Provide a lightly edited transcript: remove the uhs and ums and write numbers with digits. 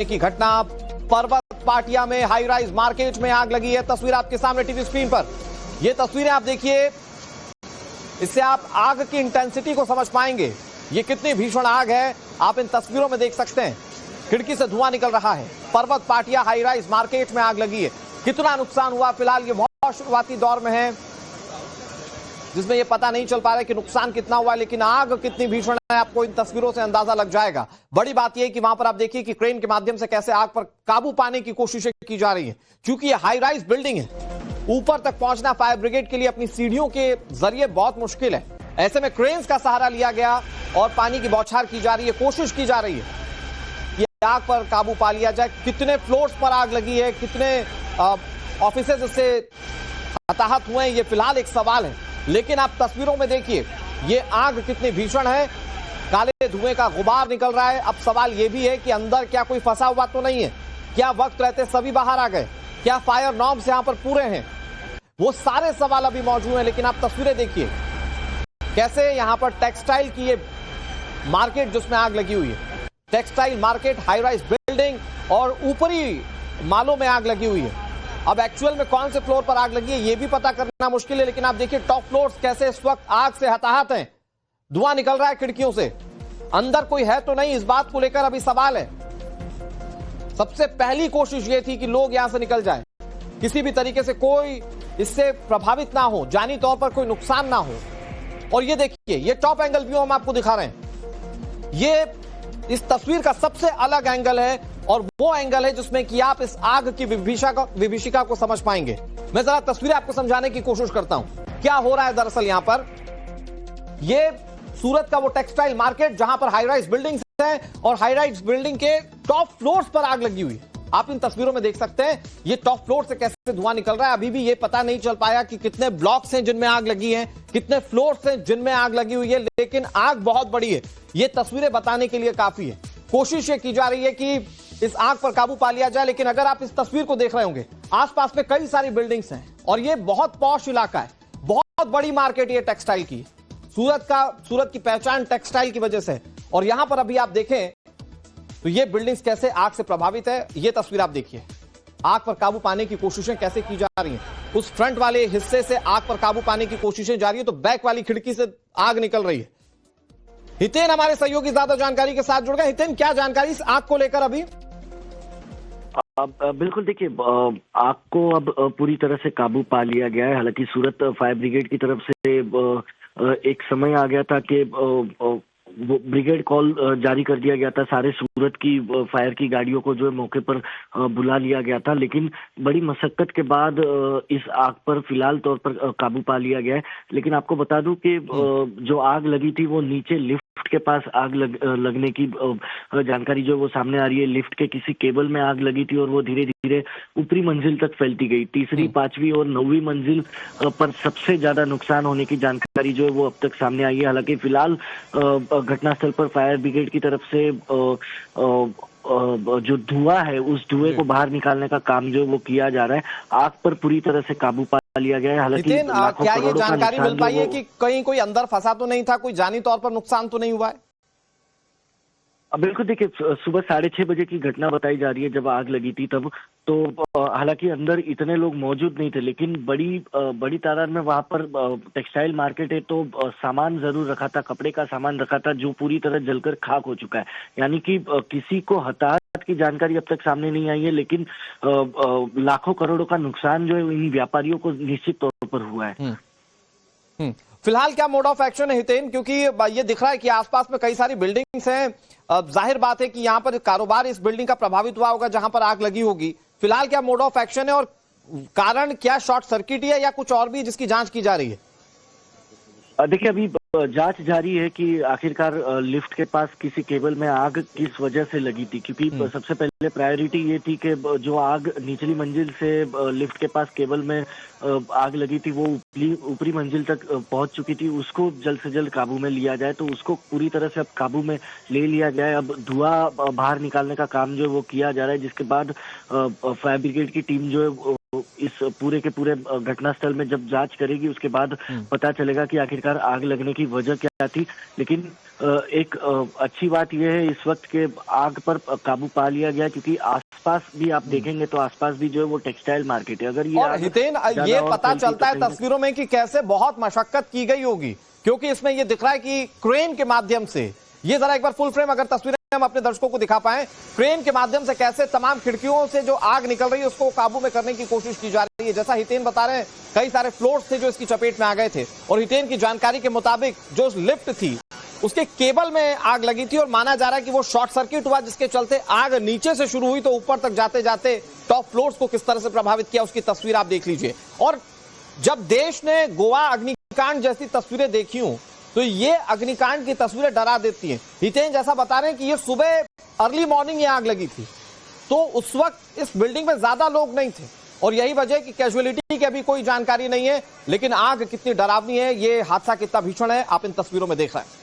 की घटना पर्वत पाटिया में हाई राइज मार्केट में आग लगी है। तस्वीर आपके सामने टीवी स्क्रीन पर, ये तस्वीरें आप देखिए, इससे आप आग की इंटेंसिटी को समझ पाएंगे। ये कितनी भीषण आग है आप इन तस्वीरों में देख सकते हैं। खिड़की से धुआं निकल रहा है। पर्वत पाटिया हाई राइज मार्केट में आग लगी है। कितना नुकसान हुआ फिलहाल ये बहुत शुरुआती दौर में है, जिसमें ये पता नहीं चल पा रहा है कि नुकसान कितना हुआ, लेकिन आग कितनी भीषण है आपको इन तस्वीरों से अंदाजा लग जाएगा। बड़ी बात यह कि वहां पर आप देखिए कि क्रेन के माध्यम से कैसे आग पर काबू पाने की कोशिशें की जा रही है। क्योंकि ये हाई राइज बिल्डिंग है, ऊपर तक पहुंचना फायर ब्रिगेड के लिए अपनी सीढ़ियों के जरिए बहुत मुश्किल है। ऐसे में क्रेन्स का सहारा लिया गया और पानी की बौछार की जा रही है, कोशिश की जा रही है कि आग पर काबू पा लिया जाए। कितने फ्लोर्स पर आग लगी है, कितने ऑफिसेज इससे हताहत हुए हैं, ये फिलहाल एक सवाल है। लेकिन आप तस्वीरों में देखिए ये आग कितनी भीषण है। काले धुएं का गुबार निकल रहा है। अब सवाल यह भी है कि अंदर क्या कोई फंसा हुआ तो नहीं है, क्या वक्त रहते सभी बाहर आ गए, क्या फायर नॉर्म्स यहां पर पूरे हैं, वो सारे सवाल अभी मौजूद हैं। लेकिन आप तस्वीरें देखिए कैसे यहां पर टेक्सटाइल की ये मार्केट जिसमें आग लगी हुई है, textile market, high rise building और ऊपरी मालों में आग लगी हुई है। अब एक्चुअल में कौन से फ्लोर पर आग लगी है ये भी पता करना मुश्किल है। लेकिन आप देखिए टॉप फ्लोर्स कैसे इस वक्त आग से हताहत हैं। धुआं निकल रहा है खिड़कियों से। अंदर कोई है तो नहीं, इस बात को लेकर अभी सवाल है। सबसे पहली कोशिश ये थी कि लोग यहां से निकल जाएं, किसी भी तरीके से कोई इससे प्रभावित ना हो, जानी तौर पर कोई नुकसान ना हो। और ये देखिए ये टॉप एंगल व्यू हम आपको दिखा रहे हैं। ये इस तस्वीर का सबसे अलग एंगल है और वो एंगल है जिसमें कि आप इस आग की विभीषिका को समझ पाएंगे। मैं जरा तस्वीरें आपको समझाने की कोशिश करता हूं क्या हो रहा है। दरअसल यहां पर ये सूरत का वो टेक्सटाइल मार्केट जहां पर हाई राइज बिल्डिंग्स हैं और हाई राइज बिल्डिंग के टॉप फ्लोर्स पर आग लगी हुई है। आप इन तस्वीरों में देख सकते हैं ये टॉप फ्लोर से कैसे धुआं निकल रहा है। अभी भी ये पता नहीं चल पाया कि कितने ब्लॉक्स हैं जिनमें आग लगी है, कितने फ्लोर्स हैं जिनमें आग लगी हुई है, लेकिन आग बहुत बड़ी है। ये तस्वीरें बताने के लिए काफी है। कोशिश ये की जा रही है कि इस आग पर काबू पा लिया जाए। लेकिन अगर आप इस तस्वीर को देख रहे होंगे, आसपास में कई सारी बिल्डिंग्स हैं और ये बहुत पॉश इलाका है, बहुत बड़ी मार्केट ये टेक्सटाइल की। सूरत की पहचान टेक्सटाइल की वजह से। और यहां पर अभी आप देखें तो ये बिल्डिंग्स कैसे आग से प्रभावित है। ये तस्वीर आप देखिए, आग पर काबू पाने की कोशिशें कैसे की जा रही हैं। उस फ्रंट वाले हिस्से से आग पर काबू पाने की कोशिशें जारी है तो बैक वाली खिड़की से आग निकल रही है। हितेन हमारे सहयोगी ज्यादा जानकारी के साथ जुड़ गए। हितेन, क्या जानकारी इस आग को लेकर अभी? बिल्कुल, देखिए आग को अब पूरी तरह से काबू पा लिया गया है। हालांकि सूरत फायर ब्रिगेड की तरफ से एक समय आ गया था कि वो ब्रिगेड कॉल जारी कर दिया गया था। सारे सूरत की फायर की गाड़ियों को जो है मौके पर बुला लिया गया था। लेकिन बड़ी मशक्कत के बाद इस आग पर फिलहाल तौर पर काबू पा लिया गया है। लेकिन आपको बता दूं कि जो आग लगी थी वो नीचे लिफ्ट के पास आग लगने की जानकारी जो वो सामने आ रही है। लिफ्ट के किसी केबल में आग लगी थी और वो धीरे धीरे ऊपरी मंजिल तक फैलती गई। तीसरी, पांचवी और 9वीं मंजिल पर सबसे ज्यादा नुकसान होने की जानकारी जो है वो अब तक सामने आई है। हालांकि फिलहाल घटनास्थल पर फायर ब्रिगेड की तरफ से जो धुआं है उस धुएं को बाहर निकालने का काम जो वो किया जा रहा है। आग पर पूरी तरह से काबू पा लिया गया है। हालांकि क्या ये जानकारी मिल पाई है कि कहीं कोई अंदर फंसा तो नहीं था, कोई जानी तौर पर नुकसान तो नहीं हुआ है? बिल्कुल, देखिए सुबह 6:30 बजे की घटना बताई जा रही है जब आग लगी थी तब। तो हालांकि अंदर इतने लोग मौजूद नहीं थे, लेकिन बड़ी तादाद में वहां पर टेक्सटाइल मार्केट है तो सामान जरूर रखा था, कपड़े का सामान रखा था जो पूरी तरह जलकर खाक हो चुका है। यानी कि किसी को हताहत की जानकारी अब तक सामने नहीं आई है, लेकिन लाखों करोड़ों का नुकसान जो है इन व्यापारियों को निश्चित तौर पर हुआ है। फिलहाल क्या मोड ऑफ एक्शन है हितेन? क्योंकि ये दिख रहा है कि आसपास में कई सारी बिल्डिंग्स हैं। जाहिर बात है कि यहाँ पर कारोबार इस बिल्डिंग का प्रभावित हुआ होगा जहां पर आग लगी होगी। फिलहाल क्या मोड ऑफ एक्शन है और कारण क्या शॉर्ट सर्किट है या कुछ और भी जिसकी जांच की जा रही है? देखिए अभी जांच जारी है कि आखिरकार लिफ्ट के पास किसी केबल में आग किस वजह से लगी थी। क्योंकि सबसे पहले प्रायोरिटी ये थी कि जो आग निचली मंजिल से लिफ्ट के पास केबल में आग लगी थी वो ऊपरी मंजिल तक पहुंच चुकी थी, उसको जल्द से जल्द काबू में लिया जाए। तो उसको पूरी तरह से अब काबू में ले लिया गया है। अब धुआं बाहर निकालने का काम जो है वो किया जा रहा है, जिसके बाद फायर ब्रिगेड की टीम जो है इस पूरे के पूरे घटनास्थल में जब जांच करेगी उसके बाद पता चलेगा कि आखिरकार आग लगने की वजह क्या थी। लेकिन एक अच्छी बात यह है इस वक्त के आग पर काबू पा लिया गया, क्योंकि आसपास भी आप देखेंगे तो आसपास भी जो है वो टेक्सटाइल मार्केट है। अगर ये और हितेन, ये पता चलता है तस्वीरों में कि कैसे बहुत मशक्कत की गई होगी, क्योंकि इसमें ये दिख रहा है कि क्रेन के माध्यम से, ये जरा एक बार फुल फ्रेम अगर तस्वीरें हम अपने दर्शकों को दिखा पाएं, क्रेन के माध्यम से कैसे तमाम खिड़कियों से जो आग निकल रही है उसको काबू में करने की कोशिश की जा रही है। जैसा हितेन बता रहे हैं, कई सारे फ्लोर्स थे जो इसकी चपेट में आ गए थे, और हितेन की जानकारी के मुताबिक जो लिफ्ट थी उसके केबल में आग लगी थी, और माना जा रहा है कि वो शॉर्ट सर्किट हुआ, जिसके चलते आग नीचे से शुरू हुई तो ऊपर तक जाते जाते टॉप फ्लोर्स को किस तरह से प्रभावित किया उसकी तस्वीर आप देख लीजिए। और जब देश ने गोवा अग्निकांड जैसी तस्वीरें देखी हूं तो ये अग्निकांड की तस्वीरें डरा देती हैं। हितेन जैसा बता रहे हैं कि ये सुबह अर्ली मॉर्निंग ये आग लगी थी, तो उस वक्त इस बिल्डिंग में ज्यादा लोग नहीं थे, और यही वजह कि कैजुअलिटी की अभी कोई जानकारी नहीं है। लेकिन आग कितनी डरावनी है, ये हादसा कितना भीषण है, आप इन तस्वीरों में देख रहे हैं।